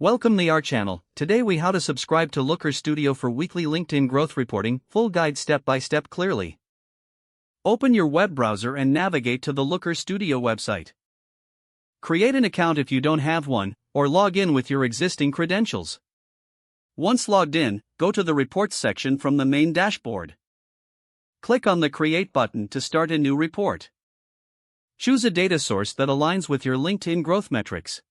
Welcome to our channel. Today we how to subscribe to Looker Studio for weekly LinkedIn growth reporting, full guide step by step clearly. Open your web browser and navigate to the Looker Studio website. Create an account if you don't have one, or log in with your existing credentials. Once logged in, go to the Reports section from the main dashboard. Click on the Create button to start a new report. Choose a data source that aligns with your LinkedIn growth metrics.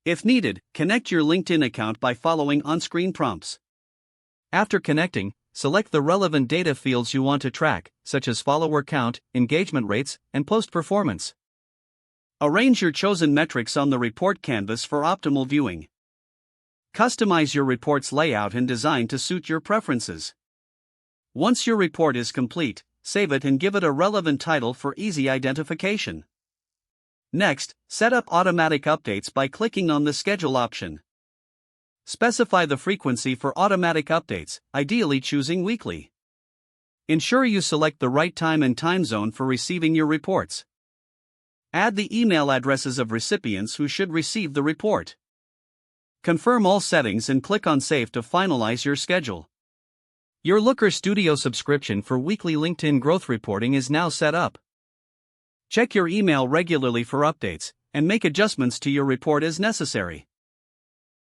If needed, connect your LinkedIn account by following on-screen prompts. After connecting, select the relevant data fields you want to track, such as follower count, engagement rates, and post performance. Arrange your chosen metrics on the report canvas for optimal viewing. Customize your report's layout and design to suit your preferences. Once your report is complete, save it and give it a relevant title for easy identification. Next, set up automatic updates by clicking on the Schedule option. Specify the frequency for automatic updates, ideally choosing weekly. Ensure you select the right time and time zone for receiving your reports. Add the email addresses of recipients who should receive the report. Confirm all settings and click on Save to finalize your schedule. Your Looker Studio subscription for weekly LinkedIn growth reporting is now set up. Check your email regularly for updates, and make adjustments to your report as necessary.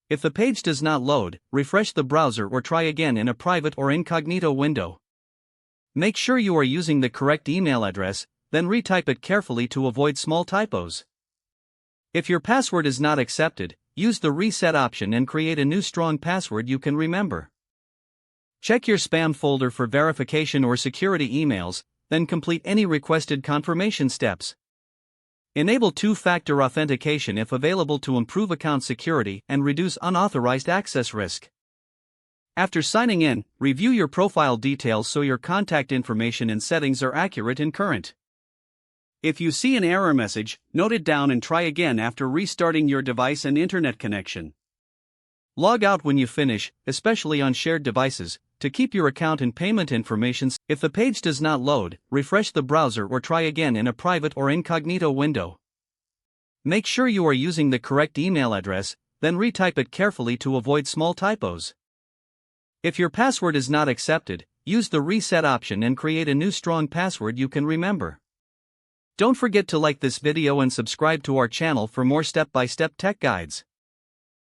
If the page does not load, refresh the browser or try again in a private or incognito window. Make sure you are using the correct email address, then retype it carefully to avoid small typos. If your password is not accepted, use the Reset option and create a new strong password you can remember. Check your spam folder for verification or security emails, then complete any requested confirmation steps. Enable two-factor authentication if available to improve account security and reduce unauthorized access risk. After signing in, review your profile details so your contact information and settings are accurate and current. If you see an error message, note it down and try again after restarting your device and internet connection. Log out when you finish, especially on shared devices, to keep your account and payment information. If the page does not load, refresh the browser or try again in a private or incognito window. Make sure you are using the correct email address, then retype it carefully to avoid small typos. If your password is not accepted, use the Reset option and create a new strong password you can remember. Don't forget to like this video and subscribe to our channel for more step-by-step tech guides.